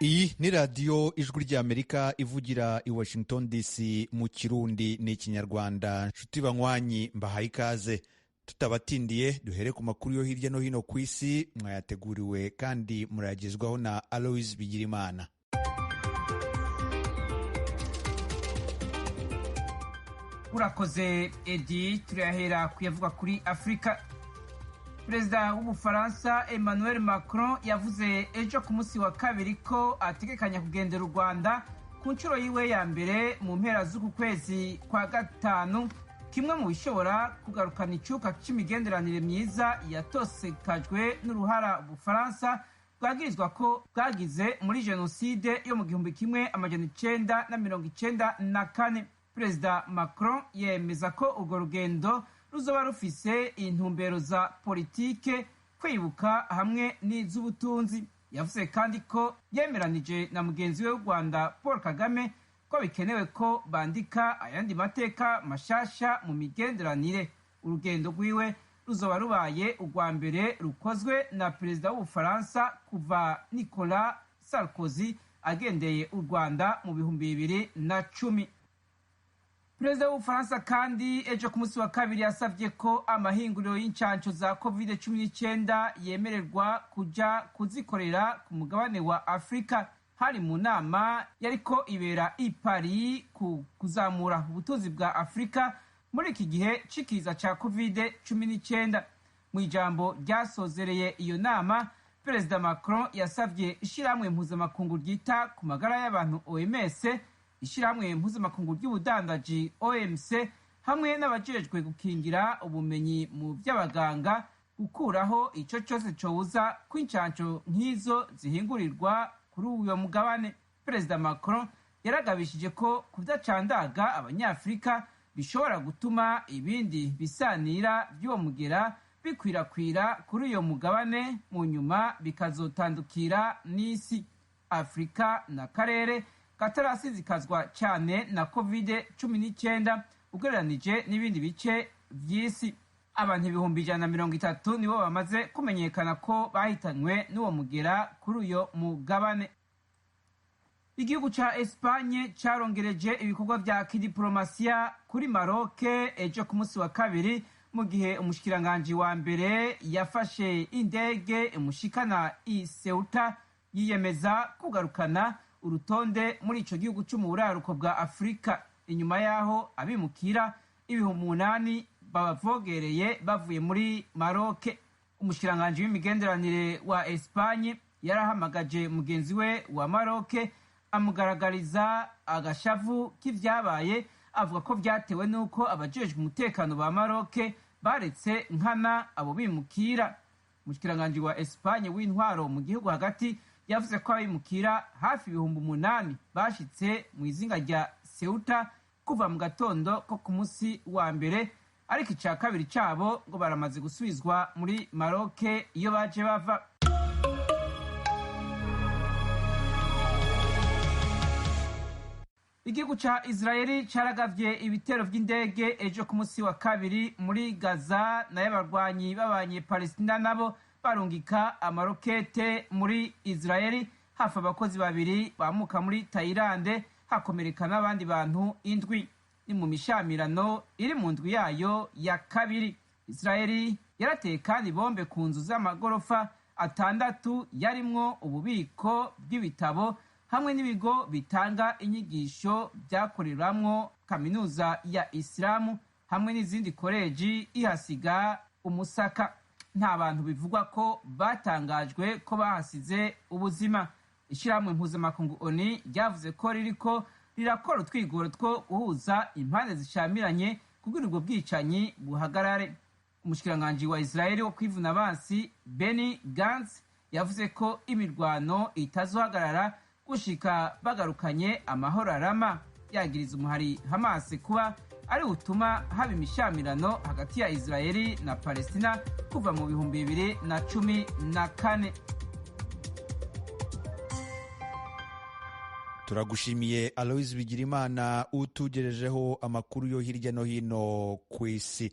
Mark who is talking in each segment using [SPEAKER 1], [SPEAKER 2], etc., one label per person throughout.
[SPEAKER 1] Iyi ni radiyo ijwi ry'Amerika ivugira i Washington DC mu Kirundi n'ikinyarwanda. Nshuti banywanyi, mbahaye ikaze. Tutabatindiye duhere ku makuru yo hirya no hino ku isi, mwayateguriwe kandi murayagezwaho na Aloys Bigirimana.
[SPEAKER 2] Urakoze Edi. Turahera kuyavuga kuri Afrika. Perezida w'Ubufaransa Emmanuel Macron yavuze ejo ku munsi wa kabiri ko ategekanya kugendera u Rwanda ku nshuro yiwe ya mbere mu mpera z'uku kwezi kwa gatanu, kimwe mu bishobora kugarukana icuka c'imigenderanire myiza yatosekajwe n'uruhara Ubufaransa bwagirizwa ko bwagize muri jenoside yo mu 1994. Perezida Macron yemeza ko urwo rugendo ruzoba rufise intumbero za politike, kwibuka hamwe n'iz'ubutunzi. Yavuze kandi ko yemeranije na mugenzi we w'u Rwanda Paul Kagame ko bikenewe ko bandika ayandi mateka mashasha mu migenderanire. Urugendo rwiwe ruzoba rubaye urwa mbere rukozwe na perezida w'Ubufaransa kuva Nicolas Sarkozy agendeye u Rwanda mu 2010. Perezida w'Ubufaransa kandi ejo ku munsi wa kabiri yasavye ko amahinguriro y'incanco za COVID-19 yemererwa kuja kuzikorera ku mugabane wa Afrika. Hari mu nama yariko ibera i Paris ku kuzamura ubutunzi bwa Afrika muri iki gihe c'ikiza ca COVID-19. Mu ijambo ryasozereye iyo nama, Perezida Macron yasavye ishirahamwe mpuzamakungu ryita ku magara y'abantu OMS, ishirahamwe mpuzamakungu ry'ubudandaji OMC hamwe n'abajejwe gukingira ubumenyi mu vy'abaganga gukuraho ico cose cobuza ko incanco nk'izo zihingurirwa kuri uyo mugabane. Perezida Macron yaragabishije ko kudacandaga abanyafrika bishobora gutuma ibindi bisanira vy'uwo mugera bikwirakwira kuri uyo mugabane, mu nyuma bikazotandukira n'isi. Afrika na karere katarasizikazwa cyane na COVID-19 ugereranije n'ibindi bice vy'isi. Abantu 130 nibo bamaze kumenyekana ko bahitanywe n'uwo mugera kuri uyo mugabane. Igihugu ca Espanye carongereje ibikorwa vya kidiplomasiya kuri Maroc ejo ku munsi wa kabiri, mu gihe umushikiranganje wa mbere yafashe indege imushikana i Ceuta yiyemeza kugarukana urutonde muri ico gihugu cyo mu buraruko bwa Afrika, inyuma yaho abimukira 8,000 babavogereye bavuye muri Maroc. Umushikiranganje w'imigenderanire wa Espanye yarahamagaje mugenzi we wa Maroc amugaragariza agashavu k'ivyabaye, avuga ko vyatewe n'uko abajejwe umutekano ba Maroc baretse nkana abo bimukira. Umushikiranganje wa Espanye w'intwaro mu gihugu hagati yavuze ko abimukira hafi 8,000 bashitse mu izinga rya Ceuta kuva mu gatondo ko ku munsi wa mbere, ariko ica kabiri cabo ngo baramaze gusubizwa muri Maroc iyo baje bava. Igihugu ca Israeli caragavye ibitero vy'indege ejo ku munsi wa kabiri muri Gaza, nayo abarwanyi b'abanye Palestina nabo barungika amarokete muri Israeli. Hafi abakozi babiri bamuka muri Thailand, hakomereka n'abandi bantu 7. Ni mu mishamirano iri mu ndwi yayo ya kabiri. Israeli yarateye kandi bombe ku nzu z'amagorofa 6 yarimwo ububiko bw'ibitabo hamwe n'ibigo bitanga inyigisho byakoreramwo kaminuza ya Islamu hamwe n'izindi koleji, ihasiga umusaka. Nta bantu bivugwa ko batangajwe ko bahasize ubuzima. Ishirahamwe mpuzamakungu ONU ryavuze ko ririko rirakora utwigoro two guhuza impande zishamiranye kugira ubwo bwicanyi buhagarare. Umushikiranganje wa Israeli wo kwivuna abansi Benny Gantz yavuze ko imirwano itazohagarara gushika bagarukanye amahoro arama, yagiriza umuhari Hamas kuba ari utuma haba imishamirano hagati ya Israeli na Palestina kuva mu 2014.
[SPEAKER 1] Turagushimiye Aloys Bigirimana utugerejeho amakuru yo hirya no hino ku isi.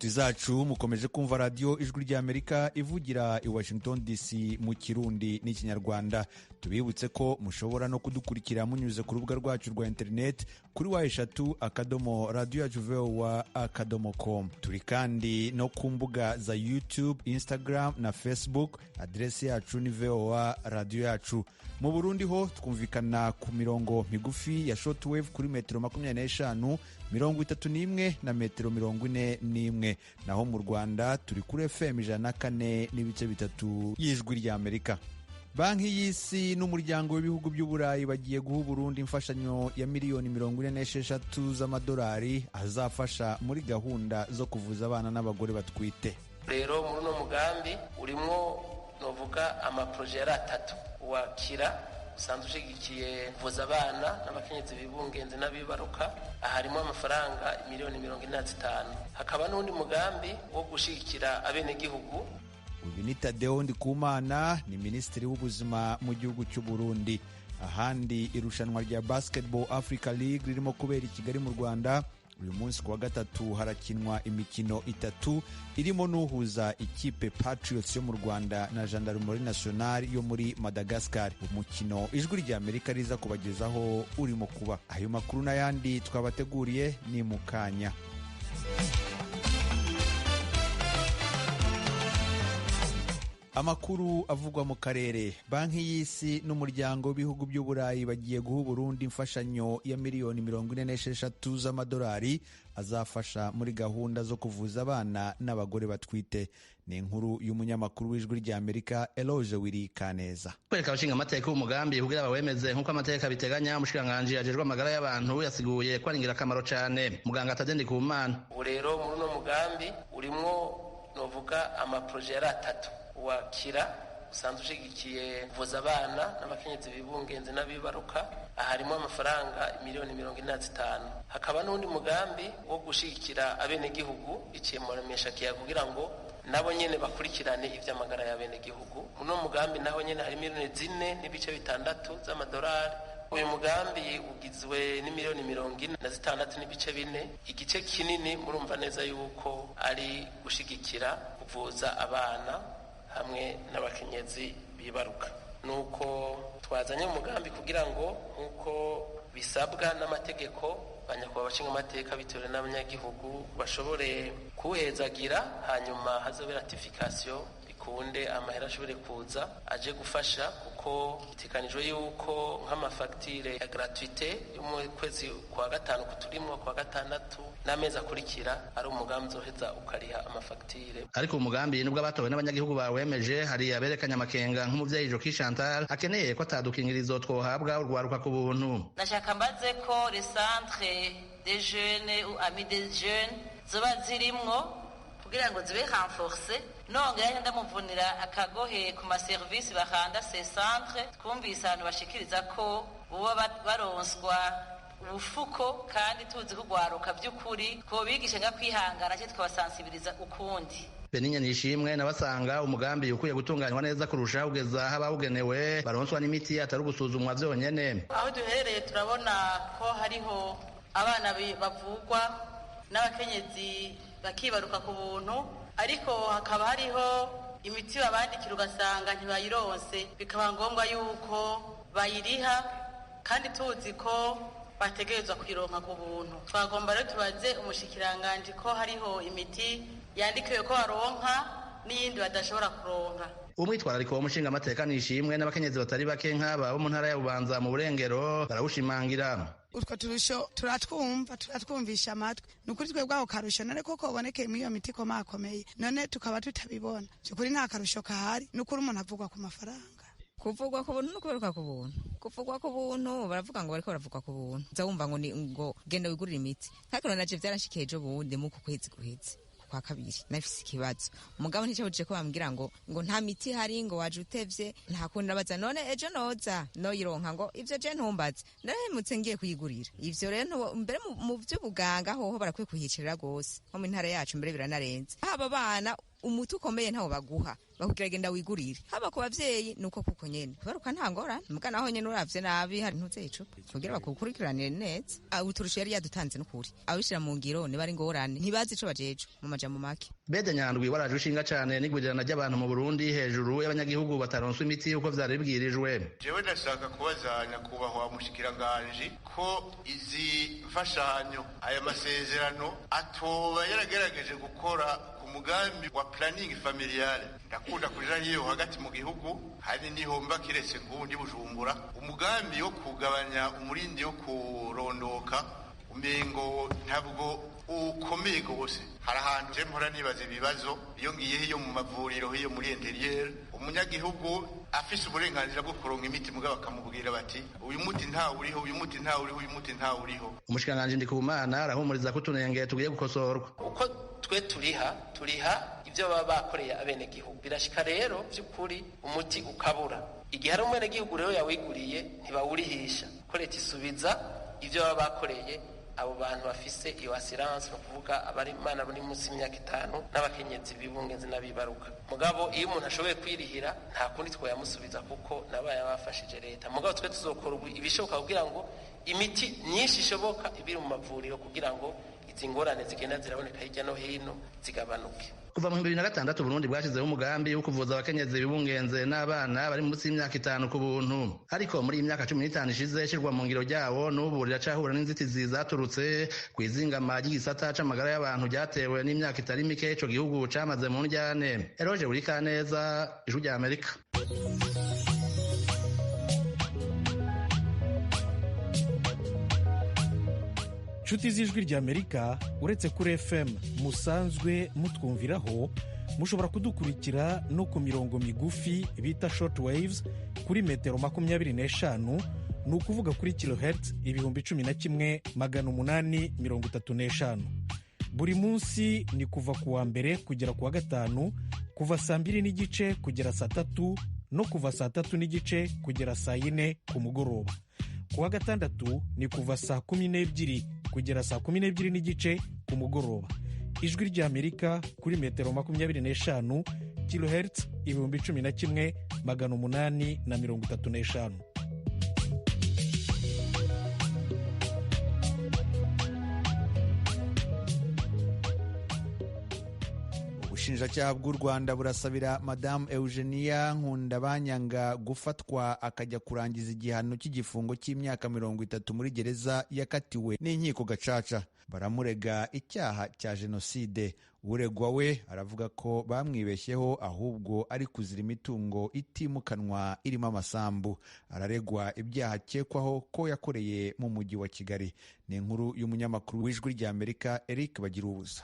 [SPEAKER 1] inshuti zacu mukomeje kumva radiyo ijwi ry'Amerika ivugira i Washington DC mu Kirundi n'Ikinyarwanda. Tubibutse ko mushobora no kudukurikira munyuze ku rubuga rwacu rwa internet kuri wa3.radio.voa.com. Turi kandi no ku mbuga za YouTube, Instagram na Facebook. Adresi yacu ni VOA radio yacu. Mu Burundi ho twumvikana ku mirongo migufi ya shortwave kuri metero 25, 31 na metero 41. Naho mu Rwanda turi kuri FM 104.3 y'ijwi ry'Amerika. Banki y'Isi n'umuryango w'ibihugu by'Uburayi bagiye guha Burundi imfashanyo ya miliyoni 46 z'amadolari azafasha muri gahunda zo kuvuza abana n'abagore batwite.
[SPEAKER 3] Rero muri uno mugambi urimo novuga amaproje yari 3 wakira usanzwe ushigikiye kuvuza abana n'abakenyezi bibungenze n'abibaruka, harimo amafaranga miliyoni 45. Hakaba n'undi mugambi wo gushigikira abenegihugu.
[SPEAKER 1] Uyu ni Tadeo Ndikumana, ni Minisitiri w'Ubuzima mu gihugu cy'u Burundi. Ahandi irushanwa rya Basketball Africa League ririmo kubera i Kigali mu Rwanda. Uyu munsi kuwa gatatu harakinwa imikino 3 irimo n'uhuza ikipe Patriots yo mu Rwanda na Gendarmerie Nationale yo muri Madagascar. Umukino ijwi ry'Amerika riza kubagezaho urimo kuba. Ayo makuru n'ayandi twabateguriye ni mukanya. Amakuru avugwa mu karere. Banki y'Isi n'umuryango w'ibihugu by'Uburayi bagiye guha Burundi imfashanyo ya miliyoni 46 z'amadolari azafasha muri gahunda zo kuvuza abana n'abagore batwite. Ni inkuru y'umunyamakuru w'ijwi ry'Amerika Eloge Wiri Kaneza.
[SPEAKER 4] Kwereka abashinga amateka umugambi kugira bawemeze nk'uko amateka biteganya, umushikiranganji ajejwe amagara y'abantu yasiguye ko ari ingirakamaro cyane. Muganga Tadeo Ndikumana:
[SPEAKER 3] rero muri uno mugambi urimo novuga amaproje yari 3 wakira usanzwe ushigikiye kuvuza abana n'abakenyezi bibungenze n'abibaruka, harimo amafaranga miliyoni 45. Hakaba n'undi mugambi wo gushigikira abenegihugu icemuremesha kiya kugira ngo nabo nyene bakurikirane ivy'amagara y'abenegihugu. Uno mugambi naho nyene hari miliyoni 4.6 z'amadolari. Uyu mugambi ugizwe n'imiliyoni 46.4. Igice kinini murumva neza yuko ari gushigikira kuvuza abana hamwe n'abakenyezi bibaruka. Nuko twazanye umugambi kugira ngo nkuko bisabwa n'amategeko banyakubahwa bashinga amateka bitewe n'abanyagihugu bashobore kuhezagira, hanyuma hazobe ratification bikunde amahera ashobore kuza aje gufasha, kuko itekanijwe yuko nk'amafagitire ya gratuite yo mu kwezi kwa gatanu kuturimo kwa gatandatu n'amezi akurikira ari umugambi uzoheza ukariha amafagitire.
[SPEAKER 4] Ariko umugambi nubwo abatowe n'abanyagihugu bawemeje, hari aberekanya amakenga nk'umuvyeyi Joki Chantal akeneye ko atadukingirizo twohabwa urwaruka ku buntu.
[SPEAKER 5] Ndashaka mbaze ko les centres des jeunes ou amis des jeunes zoba zirimwo kugira ngo zibe renforcer, nongera ndamuvunira akagohe ku maserivisi bahanda ces centres. Twumvise abantu bashikiriza ko boba baronswa ubufuko, kandi tuzi kugwaruka by'ukuri ko bigisha nga kwihangana cyo twabasensibiliza ukundi.
[SPEAKER 4] Beninya Nishimwe nabasanga umugambi ukwiye gutunganywa neza kurusha ugeza abawugenewe baronswa n'imiti atari gusuzumwa vyonyene.
[SPEAKER 5] Aho duhereye turabona ko hariho abana bavugwa n'abakenyezi bakibaruka ku buntu, ariko hakaba hariho imiti babandikira ugasanga ntibayironse, bikaba ngombwa yuko bayiriha, kandi tuzi ko bategerezwa kwironka ku buntu. Twagomba rero tubaze umushikiranganji ko hariho imiti yandikiwe ko baronka n'iyindi badashobora kuronka.
[SPEAKER 4] Umwitwarariko w'umushinga amateka Nishimwe n'abakenyezi batari bake nk'aba bo mu ntara ya Bubanza mu Burengero barawushimangira.
[SPEAKER 6] Utwo turusho turatwumvisha amatwi. Nukuri twebwe aho karusho none koko bonekeye muri iyo miti komakomeye, none tukaba tutabibona. Cyukuri nta karusho kahari, nukuri umuntu avugwa ku mafaranga.
[SPEAKER 7] Kuvugwa ku buntu no kuberuka ku buntu. Kuvugwa ku buntu baravuga ngo bariko baravugwa ku buntu. Zawumva ngo genda wigurira imiti. Kakino naje byarashikije ejo bundi mu kwezi guheze kwa kabiri nafise ikibazo. Umugabo nticabuje ko bambwira ngo nta miti hari, ngo waje utevye, nta kundi nabaza none ejo noza noyironka, ngo ivyo je ntumbaze. Narahemutse ngiye kuyigurira. Ivyo rero mbere mu vy'ubuganga hoho barakwiye kuhicirira gose. Nko mu ntara yacu mbere biranarenze. Aba bana umuti ukomeye ntawo baguha, bakubwira genda wigurire. Haba ku bavyeyi nuko kuko nyene baruka nta ngorane muga naho nyene uravye nabi hari ntuzeco kugira bakukurikiranire neza. Uturusha yari yadutanze n'ukuri abishira mu ngiro ni bari ngorane ntibazi ico bajeje mu majambo make.
[SPEAKER 4] Bede Nyandwi waraje ushinga cane n'igwirirana ry'abantu mu Burundi hejuru y'abanyagihugu bataronswa imiti uko vyari bibwirijwe.
[SPEAKER 8] Jewe ndashaka kubaza nyakubahwa mushikiranganje ko izi mfashanyo aya masezerano atoba yaragerageje gukora ku mugambi wa planning familiale. Ndakunda kuja hiyo hagati mu gihugu hari niho mba kiretse ngundi Bujumbura umugambi wo kugabanya umurindi wo kurondoka umengo ntabwo ukomeye gose. Hari ahantu je mpora nibaza ibibazo iyo ngiye hiyo mu mavuriro hiyo muri interieur umunyagihugu afise uburenganzira bwo kuronka imiti mugabo bakamubwira bati uyu muti nta uriho uyu muti nta uriho uyu muti nta uriho.
[SPEAKER 4] Umushikanganje Ndikumana arahumuriza ko tunenge tugiye gukosorwa.
[SPEAKER 3] Uko twe turiha ibyo baba bakoreye abene gihugu birashika rero by'ukuri umuti ukabura igihe hari umwene gihugu rero yawiguriye ntibawurihisha ko leta isubiza ibyo baba bakoreye abo bantu bafise iyo assurance no kuvuga abari mana bari munsi y'imyaka 5 n'abakenyezi bibungenze n'abibaruka. Mugabo iyo umuntu ashoboye kwirihira nta kundi twayamusubiza kuko nabaye abafashije leta. Mugabo twe tuzokora ibishoboka kugira ngo imiti nyinshi ishoboka ibiri mu mavuriro kugira ngo izi ngorane zigenda ziraboneka hirya no hino zigabanuke.
[SPEAKER 4] Kuva mu 2006 Burundi bwashizeho umugambi wo kuvuza abakenyezi bibungenze n'abana bari munsi y'imyaka 5 ku buntu. Ariko muri iyi myaka 15 ishize shirwa mu ngiro ryawo n'ubu riracahura n'inzitizi zaturutse kwizingama ry'igisata c'amagara y'abantu ryatewe n'imyaka itari mike ico gihugu camaze mu njyane. Eroje Urikaneza, Ijwi rya Amerika.
[SPEAKER 9] Nshuti z'Ijwi rya Amerika uretse kuri FM musanzwe mutwumviraho mushobora kudukurikira no ku mirongo migufi bita short waves kuri metero 25 ni ukuvuga kuri kilohertz 11,835. Buri munsi ni kuva ku wa mbere kugera ku wa gatanu kuva saa 2:30 kugera saa 3 no kuva saa 3:30 kugera saa 4 ku mugoroba. Ku wa gatandatu ni kuva saa 12 kugera saa 12:30 ku mugoroba. Ijwi rya Amerika kuri metero 25 kilohertz 11,835.
[SPEAKER 1] Ubushinjacyaha bw'u Rwanda burasabira Madame Eugenia Nkundabanyanga gufatwa akajya kurangiza igihano cy'igifungo cy'imyaka 30 muri gereza yakatiwe n'inkiko gacaca. Baramurega icyaha cya jenoside. Uregwa we aravuga ko bamwibeshyeho ahubwo ari kuzira imitungo itimukanwa irimo amasambu. Araregwa ibyaha akekwaho ko yakoreye mu mujyi wa Kigali. Ni inkuru y'umunyamakuru w'Ijwi rya Amerika Eric Bagirubusa.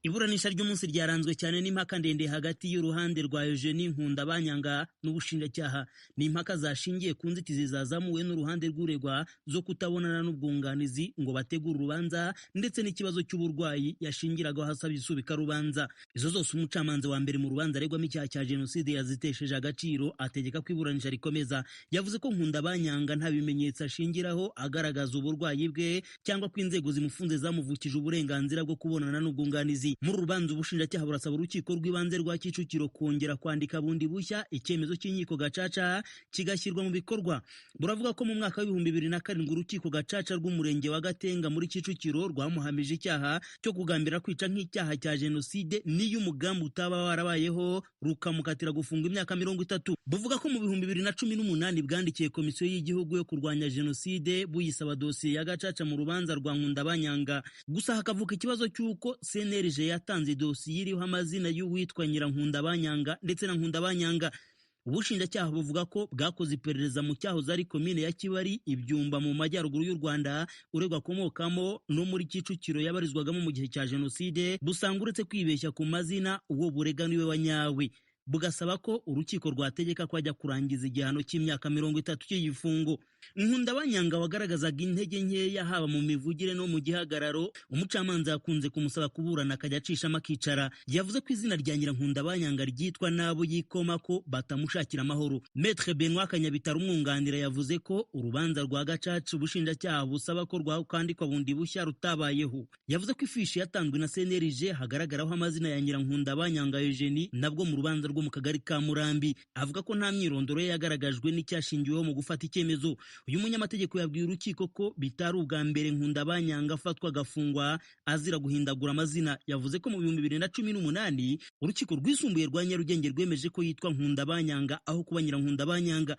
[SPEAKER 10] Iburanisha ry'umunsi ryaranzwe cyane n'impaka ndende hagati y'uruhande rwa Eugenie Nkundabanyanga n'ubushinjacyaha. Ni impaka zashingiye ku nzitizi zazamuwe n'uruhande rw'uregwa zo kutabonana n'ubwunganizi ngo bategure urubanza ndetse n'ikibazo cy'uburwayi yashingiragaho hasaba isubika rubanza. Izo zose umucamanza wa mbere mu rubanza aregwamo icyaha cya jenoside yazitesheje agaciro, ategeka ko iburanisha rikomeza. Yavuze ko Nkundabanyanga nta bimenyetso ashingiraho agaragaza uburwayi bwe cyangwa ko inzego zimufunze zamuvukije uburenganzira bwo kubonana n'ubwunganizi. Muri rubanza ubushinjacyaha burasaba urukiko rw'ibanze rwa Kicukiro kongera kwandika bundi bushya icyemezo cy'inkiko gacaca kigashyirwa mu bikorwa. Buravuga ko mu mwaka wa 2007 urukiko gacaca rw'umurenge wa Gatenga muri Kicukiro rwamuhamije icyaha cyo kugambira kwica nk'icyaha cya jenoside niyo umugambi utaba warabayeho rukamukatira gufunga imyaka 30. Buvuga ko mu 2018 bwandikiye komisiyo y'igihugu yo kurwanya jenoside buyisaba dosiye ya gacaca mu rubanza rwa Nkundabanyanga. Gusa hakavuka ikibazo cy'uko CNLG yatanze dosiye iriho amazina y'uwitwa Nkundabanyanga ndetse na Nkundabanyanga. Ubushinjacyaha buvuga ko bwakoze iperereza mu cyahoze ari komine ya Kibari Ibyumba mu majyaruguru y'u Rwanda uregwa akomokamo no muri Kicukiro yabarizwagamo mu gihe cya jenoside, busanga uretse kwibeshya ku mazina uwo burega niwe wa nyawe. Bugasaba ko urukiko rwategeka ko ajya kurangiza igihano cy'imyaka 30 cy'igifungo. Nkundabanyanga wagaragazaga intege nkeya haba mu mivugire no mu gihagararo, umucamanza yakunze kumusaba kuburana akajya acishamo akicara. Yavuze ko izina rya Nkundabanyanga ryitwa nabo yikoma ko batamushakira amahoro. Maître Benoît Kanyabitari umwunganira yavuze ko urubanza rwa gacaca ubushinjacyaha busaba ko rwakandikwa bundi bushya rutabayeho. Yavuze ko ifishi yatanzwe na CNLG hagaragaraho amazina ya Nkundabanyanga Eugenie, nabwo mu rubanza rwo mu kagari ka Murambi. Avuga ko nta myirondoro ye yagaragajwe n'icyashingiweho mu gufata icyemezo. Uyu munyamategeko yabwiye urukiko ko bitari ubwa mbere Nkundabanyanga afatwa agafungwa azira guhindagura amazina. Yavuze ko mu 2018 urukiko rwisumbuye rwa Nyarugenge rwemeje ko yitwa Nkundabanyanga aho kuba Nyirankundabanyanga.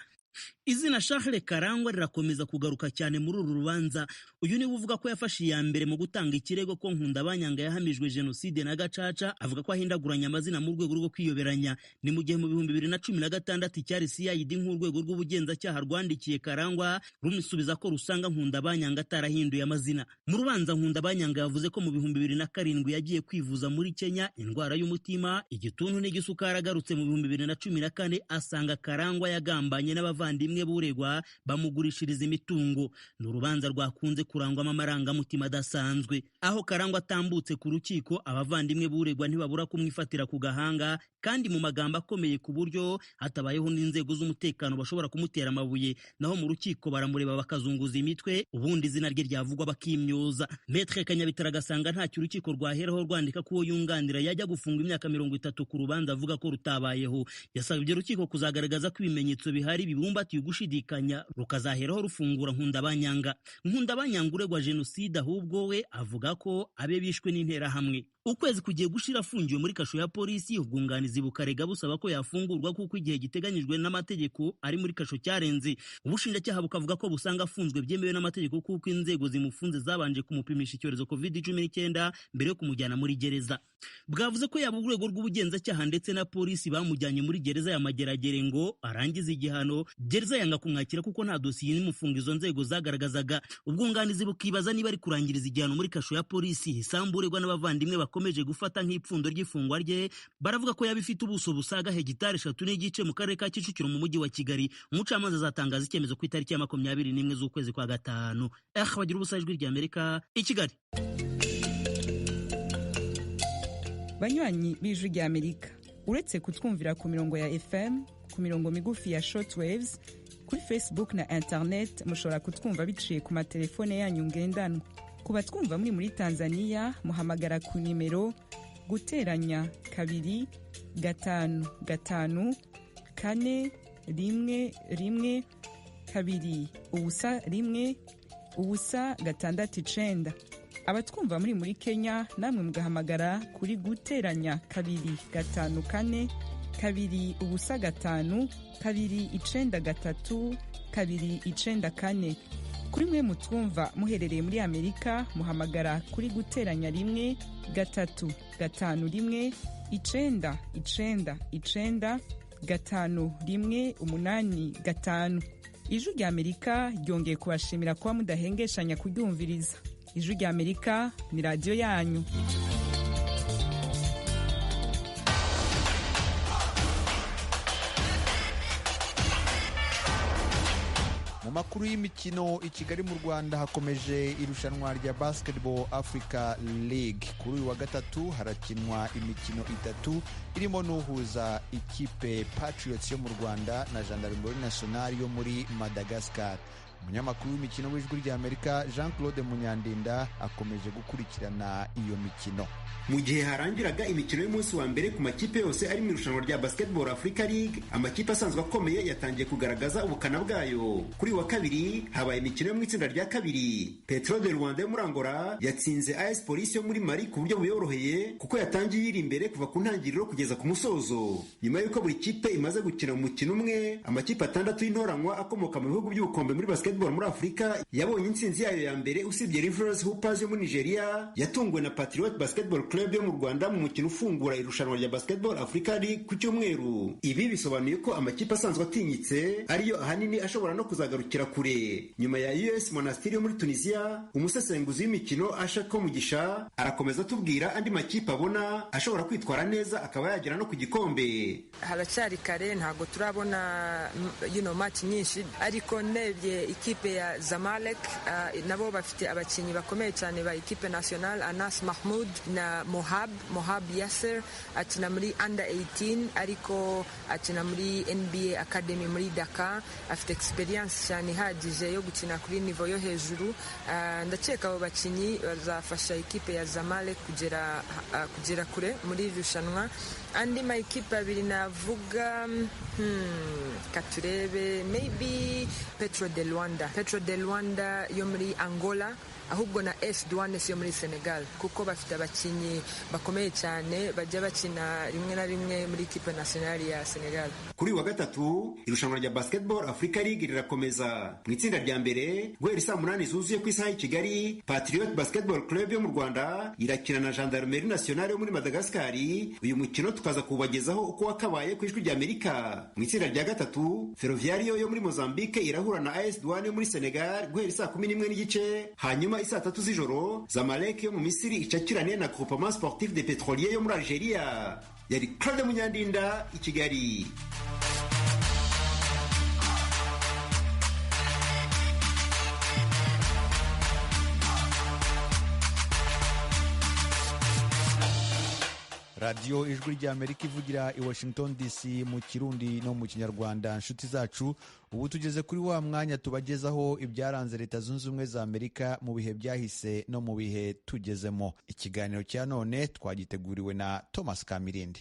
[SPEAKER 10] Izina Charles Karangwa rirakomeza kugaruka cyane muri uru rubanza. Uyu niwe uvuga ko yafashe iya mbere mu gutanga ikirego ko Nkundabanyanga yahamijwe jenoside na gacaca, avuga ko ahindaguranya amazina mu rwego rwo kwiyoberanya. Ni mu gihe mu 2016 icyari CID nk'urwego rw'ubugenzacyaha rwandikiye Karangwa rumusubiza ko rusanga Nkundabanyanga atarahinduye amazina. Mu rubanza Nkundabanyanga yavuze ko mu 2007 yagiye kwivuza muri Kenya indwara y'umutima, igituntu n'igisukari. Agarutse mu 2014 asanga Karangwa yagambanye n'abavandimwe buregwa bamugurishiriza imitungo. Ni urubanza rwakunze kurangwamo amarangamutima adasanzwe. Aho Karangwa atambutse ku rukiko, abavandimwe buregwa ntibabura kumwifatira ku gahanga kandi mu magambo akomeye ku buryo hatabayeho n'inzego z'umutekano bashobora kumutera amabuye. Naho mu rukiko baramureba bakazunguza imitwe, ubundi izina rye ryavugwa bakimyoza. Maître Kanyabitara agasanga ntacyo urukiko rwaheraho rwandika ko uwo yunganira yajya gufunga imyaka 30 ku rubanza avuga ko rutabayeho. Yasabye urukiko kuzagaragaza ko ibimenyetso bihari bibumbatiye ugushidikanya rukazaheraho rufungura Nkundabanyanga. Nkundabanyanga uregwa jenoside ahubwo we avuga ko abe bishwe n'interahamwe. Ukwezi kugiye gushira afungiwe muri kasho ya polisi, ubwunganizi bukarega busaba ko yafungurwa kuko igihe giteganyijwe n'amategeko ari muri kasho cyarenze. Ubushinjacyaha bukavuga ko busanga afunzwe byemewe n'amategeko kuko inzego zimufunze zabanje kumupimisha icyorezo COVID-19 mbere yo kumujyana muri gereza. Bwavuze ko yaba urwego rw'ubugenzacyaha ndetse na polisi bamujyanye muri gereza ya Mageragere ngo arangize igihano. Gereza yanga kumwakira kuko nta dosiye n'imufunga izo nzego zagaragazaga. Ubwunganizi bukibaza niba ari kurangiriza igihano muri kasho ya polisi. Isamburirwa n'abavandimwe bakomeje gufata nk'ipfundo ry'ifungwa rye, baravuga ko yabifite ubuso busaga hegitari 3 n'igice mu karere ka Kicukiro mu mujyi wa Kigali. Umucamanza azatangaza icyemezo ku itariki ya 21 z'ukwezi kwa gatanu. Bagira ubusa ijwi rya Amerika i Kigali.
[SPEAKER 11] Banywanyi b'ijwi rya Amerika, uretse kutwumvira ku mirongo ya FM, ku mirongo migufi ya shortwaves, kuri Facebook na internet mushobora kutwumva biciye ku matelefone yanyu ngendanwa. Ku batwumva muri Tanzania muhamagara ku nimero guteranya 2 5 5 4 1 1 2 ubusa 1 ubusa 6 abatwumva muri Kenya namwe mugahamagara kuri guteranya 2 5 4 2 ubusa 5 2 9 3 2 9 4. Kuri mwe mutwumva muherereye muri Amerika muhamagara kuri guteranya 1 3 5 1 9 9 9 5 1 8 5. Ijwi rya Amerika ryongeye kubashimira kuba mudahengeshanya kuryumviriza. Ijwi rya Amerika ni radio yanyu.
[SPEAKER 1] Mu makuru y'imikino, i Kigali mu Rwanda hakomeje irushanwa rya Basketball Africa League. Kuri uyu wa gatatu harakinwa imikino 3 irimo n'uhuza ikipe Patriots yo mu Rwanda na Gendarmerie Nationale yo muri Madagascar. Umunyamakuru w'imikino w'ijwi rya Amerika Jean-Claude Munyandinda akomeje gukurikirana iyo mikino.
[SPEAKER 12] Mu gihe harangiraga imikino y'umunsi wa mbere ku makipe yose ari mu irushanwa rya Basketball Africa League, amakipe asanzwe akomeye yatangiye kugaragaza ubukana bwayo. Kuri wa kabiri habaye imikino yo mu itsinda rya kabiri. Petro de Rwanda yo muri Angola yatsinze AS Police yo muri Mali ku buryo buyoroheye kuko yatangiye iri imbere kuva ku ntangiriro kugeza ku musozo. Nyuma y'uko buri kipe imaze gukina umukino umwe, amakipe 6 y'intoranywa akomoka mu bihugu by'ubukombe muri basketball muri Afrika yabonye intsinzi yayo ya mbere, usibye Rivers Hoopers yo muri Nigeria yatunguwe na Patriot Basketball Club yo mu Rwanda mu mukino ufungura irushanwa rya Basketball Africa League ku cyumweru. Ibi bisobanuye ko amakipe asanzwe atinyitse ariyo ahanini ashobora no kuzagarukira kure. Nyuma ya US Monastir yo muri Tunisia, umusesenguzi w'imikino Ashako Mugisha arakomeza tubwira andi makipe abona ashobora kwitwara neza akaba yagera no ku gikombe.
[SPEAKER 13] Haracyari kare, ntago turabona match nyinshi, ariko nebye ikipe ya Zamalek nabo bafite abakinyi bakomeye cyane ba ikipe national, Anas Mahmoud na Mohab Yasser akina muri under 18 ariko akina muri NBA Academy muri Dakar, afite experience cyane ihagije yo gukina kuri niveau yo hejuru. Ndakeka abo bakinyi bazafasha ikipe ya Zamalek kugera kure muri rushanwa. andi mayikipe abiri navuga katurebe maybe Petro de Luanda yo muri Angola ahubwo na AS Douanes yo muri Senegal kuko bafite abakinyi bakomeye cyane bajya bakina rimwe na rimwe muri equipe nationale ya Senegal.
[SPEAKER 12] Kuri wa gatatu irushanwa rya Basketball Africa League rirakomeza mu itsinda rya mbere guhera saa 8 zuzuye ku isaha i Kigali. Patriot Basketball Club yo mu Rwanda irakina na Gendarmerie Nationale yo muri Madagascar. Uyu mukino tukaza kubagezaho uko wakabaye ku ijwi rya Amerika. Mu itsinda rya gatatu Ferroviario yo muri Mozambique irahura na AS Douanes yo muri Senegal guhera saa 11 n'igice. Hanyuma isaa 3 z'ijoro Zamalek yo mu Misiri icakirane na Groupement Sportif des Pétroliers yo muri Algeria. Yari Claude Munyandinda i Kigali.
[SPEAKER 1] radiyo ijwi ry'Amerika ivugira i Washington DC mu Kirundi no mu Kinyarwanda. Nshuti zacu, ubu tugeze kuri wa mwanya tubagezaho ibyaranze Leta Zunze Ubumwe za Amerika mu bihe byahise no mu bihe tugezemo. Ikiganiro cya none twagiteguriwe na Thomas Kamirindi.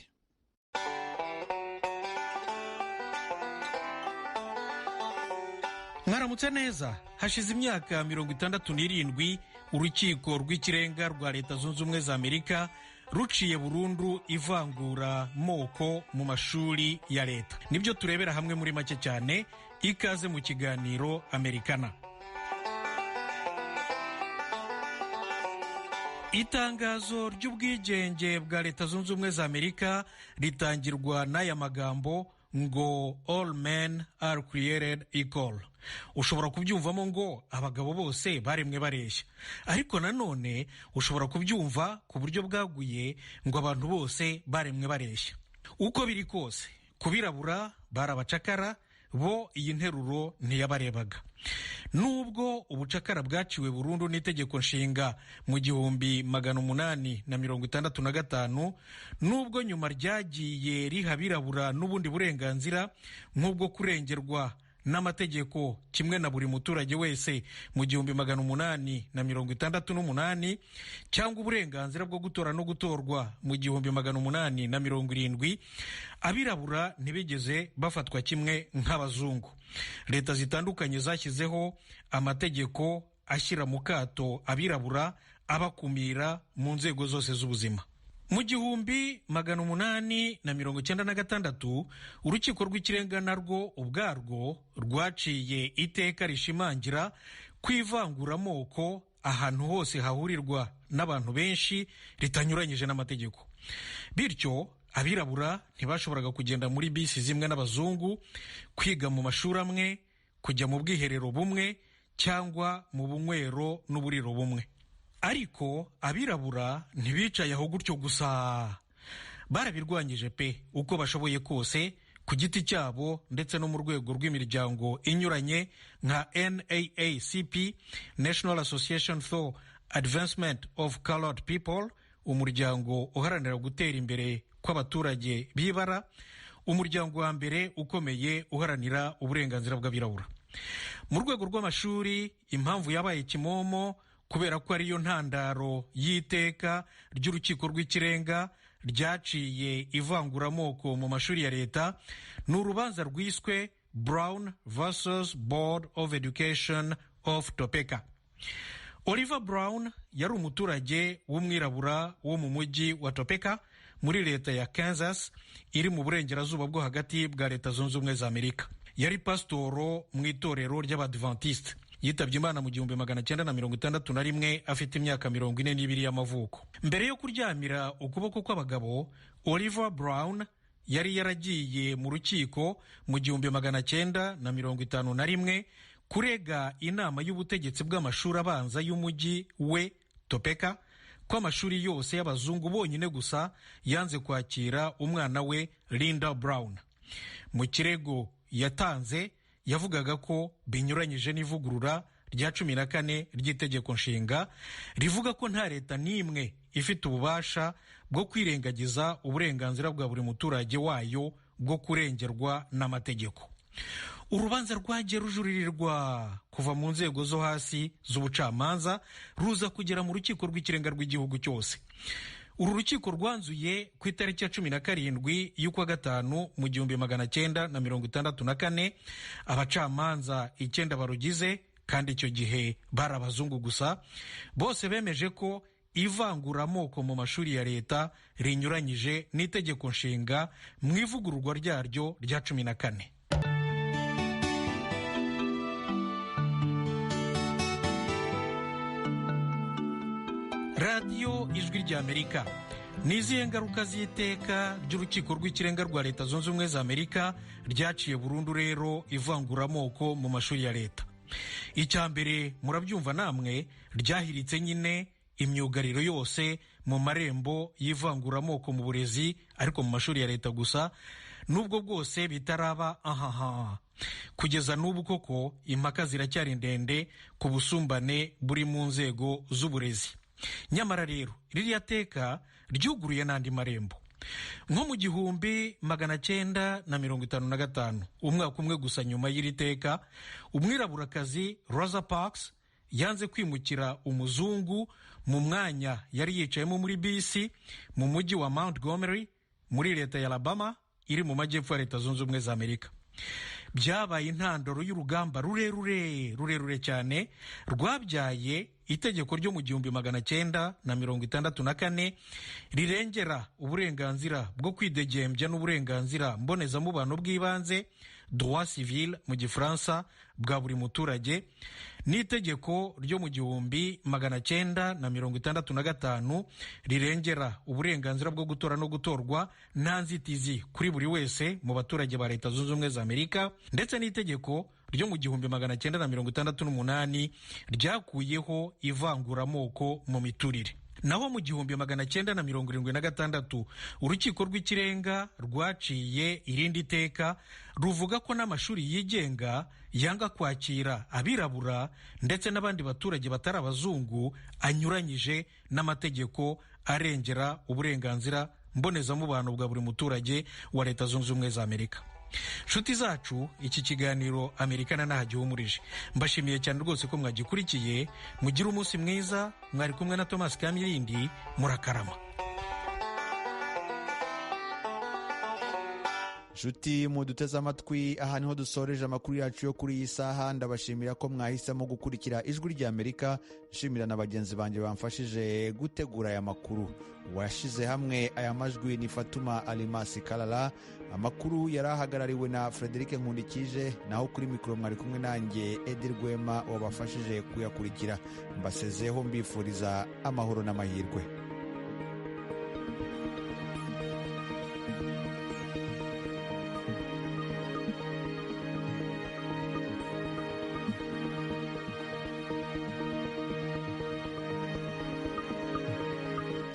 [SPEAKER 9] Mwaramutse neza. Hashize imyaka 67 urukiko rw'ikirenga rwa Leta Zunze Ubumwe za Amerika ruciye burundu ivangura moko mu mashuri ya leta. Nibyo turebera hamwe muri make cyane. Ikaze mu kiganiro Amerikana. Itangazo ry'ubwigenge bwa Leta Zunze Ubumwe za Amerika ritangirwa n'aya magambo ngo all men are created equal. Ushobora kubyumvamo ngo abagabo bose baremwe bareshya, ariko nanone ushobora kubyumva ku buryo bwaguye ngo abantu bose baremwe bareshya. Uko biri kose, kubirabura barabacakara, bo iyi nteruro ntiyabarebaga. Nubwo ubucakara bwaciwe burundu n'itegeko nshinga mu 1865, nubwo nyuma ryagiye rihabirabura n'ubundi burenganzira nk'ubwo kurengerwa n'amategeko kimwe na buri muturage wese mu 1868, cyangwa uburenganzira bwo gutora no gutorwa mu 1870, abirabura ntibigeze bafatwa kimwe nk'abazungu. Leta zitandukanye zashyizeho amategeko ashyira mu kato abirabura, abakumira mu nzego zose z'ubuzima. Mu 1896 urukiko rw'ikirenga narwo ubwarwo rwaciye iteka rishimangira kwivanguramoko ahantu hose hahurirwa n'abantu benshi ritanyuranyije n'amategeko. Bityo abirabura ntibashoboraga kugenda muri bisi zimwe n'abazungu, kwiga mu mashuri amwe, kujya mu bwiherero bumwe cyangwa mu bunywero n'uburiro bumwe. Ariko abirabura ntibicaye aho gutyo gusa. Barabirwanyije pe uko bashoboye kose, ku giti cyabo ndetse no mu rwego rw'imiryango inyuranye nka NAACP, National Association for Advancement of Colored People, umuryango uharanira gutera imbere kw'abaturage b'ibara, umuryango wa mbere ukomeye uharanira uburenganzira bw'abirabura. Mu rwego rw'amashuri, impamvu yabaye kimomo kubera ko ariyo ntandaro y'iteka ry'urukiko rw'ikirenga ryaciye ivanguramoko mu mashuri ya leta, ni urubanza rwiswe Brown vs Board of Education of Topeka. Oliver Brown yari umuturage w'umwirabura wo mu mujyi wa Topeka muri leta ya Kansas iri mu burengerazuba bwo hagati bwa Leta Zunze Ubumwe za Amerika. Yari pasitoro mu itorero ry'Abadventiste. Yitabye Imana mu 1961 afite imyaka 42 y'amavuko. Mbere yo kuryamira ukuboko kw'abagabo, Oliver Brown yari yaragiye mu rukiko mu 1951 kurega inama y'ubutegetsi bw'amashuri abanza y'umujyi we Topeka ko amashuri yose y'abazungu bonyine gusa yanze kwakira umwana we Linda Brown. Mu kirego yatanze yavugaga ko binyuranyije n'ivugurura rya 14 ry'itegeko nshinga rivuga ko nta leta n'imwe ifite ububasha bwo kwirengagiza uburenganzira bwa buri muturage wayo bwo kurengerwa n'amategeko. Urubanza rwagiye rujuririrwa kuva mu nzego zo hasi z'ubucamanza ruza kugera mu rukiko rw'ikirenga rw'igihugu cyose. uru rukiko rwanzuye ku itariki ya 17 y'ukwa gatanu mu 1964 abacamanza 9 barugize, kandi icyo gihe bari abazungu gusa, bose bemeje ko ivanguramoko mu mashuri ya leta rinyuranyije n'itegeko nshinga mu ivugururwa ryaryo rya 14. radiyo ijwi ry'Amerika. Ni izihe ngaruka z'iteka ry'urukiko rw'ikirenga rwa Leta Zunze Ubumwe za Amerika ryaciye burundu rero ivanguramoko mu mashuri ya leta? Icya mbere murabyumva namwe, ryahiritse nyine imyugariro yose mu marembo y'ivanguramoko mu burezi, ariko mu mashuri ya leta gusa, nubwo bwose bitaraba kugeza n'ubu koko impaka ziracyari ndende ku busumbane buri mu nzego z'uburezi. Nyamara rero ririya teka ryuguruye n'andi marembo. Nko mu 1955, umwaka umwe gusa nyuma y'iri teka, umwiraburakazi Rosa Parks yanze kwimukira umuzungu mu mwanya yari yicayemo muri bisi mu mujyi wa Montgomery muri leta ya Alabama iri mu majyepfo ya Leta Zunze Ubumwe za Amerika. Byabaye intandaro y'urugamba rurerure cyane rwabyaye itegeko ryo mu 1964 rirengera uburenganzira bwo kwidegembya n'uburenganzira mbonezamubano bw'ibanze, droit civil mu gifaransa, bwa buri muturage, n'itegeko ryo mu 1965 rirengera uburenganzira bwo gutora no gutorwa nta nzitizi kuri buri wese mu baturage ba Leta Zunze Ubumwe za Amerika, ndetse n'itegeko ryo mu 1968 ryakuyeho ivanguramoko mu miturire. Naho mu 1976 urukiko rw'ikirenga rwaciye irindi teka ruvuga ko n'amashuri yigenga yanga kwakira abirabura ndetse n'abandi baturage batari abazungu anyuranyije n'amategeko arengera uburenganzira mbonezamubano bwa buri muturage wa Leta Zunze Ubumwe za Amerika. Nshuti zacu, iki kiganiro Amerikana nahagihumurije. Mbashimiye cyane rwose ko mwagikurikiye. Mugire umunsi mwiza. Mwari kumwe na Thomas Kamilindi. Murakarama.
[SPEAKER 1] Nshuti muduteze amatwi, aha niho dusoreje amakuru yacu yo kuri iyi saha. Ndabashimira ko mwahisemo gukurikira ijwi ry'Amerika. Nshimira na bagenzi banjye bamfashije gutegura aya makuru. Washize hamwe aya majwi ni Fatuma Alimasi Kalala. Amakuru yarahagarariwe na Frederic Nkundikije, naho kuri mikoro mwari kumwe nanjye Edi Rwema wabafashije kuyakurikira. Mbasezeho mbifuriza amahoro n'amahirwe.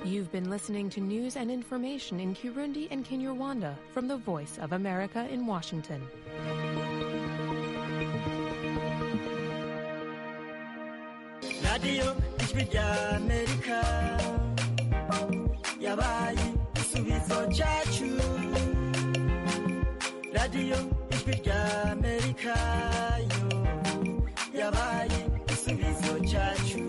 [SPEAKER 14] You've been listening to news and information in Kirundi and Kinyarwanda from the Voice of America in Washington.
[SPEAKER 15] Radio Ijwi ry'Amerika yabaye igisubizo cyacu. Radio Ijwi ry'Amerika yo yabaye igisubizo cyacu.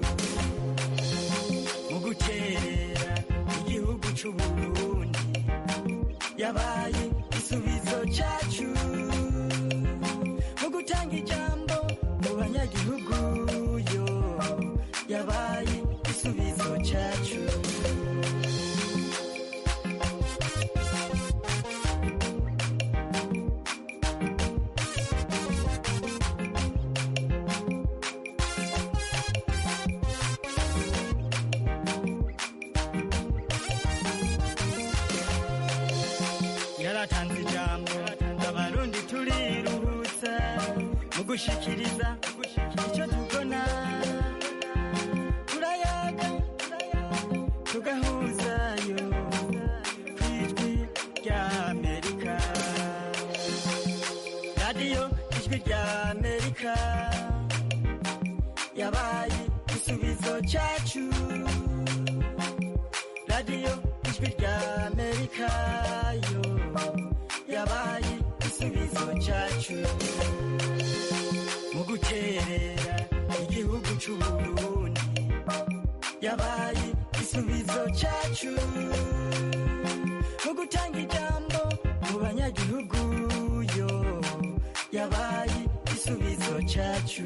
[SPEAKER 15] Mu guterera igihugu cy'u Burundi yabaye igisubizo cyacu. Mu gutanga ijambo mu banyagihugu yo yabaye igisubizo cyacu. Yaratanze ijambo abarundi turiruhutsa mu gushikiriza icyo tubona. Turayaga tugahuzayo ku ijwi ry'Amerika. Radio Ijwi ry'Amerika yabaye igisubizo cyacu. Radio Ijwi ry'Amerika yo yabaye igisubizo cyacu. Mu guterera igihugu cy'u Burundi yabaye igisubizo cyacu mu gutanga ijambo mu banyagihugu yo yabaye igisubizo cyacu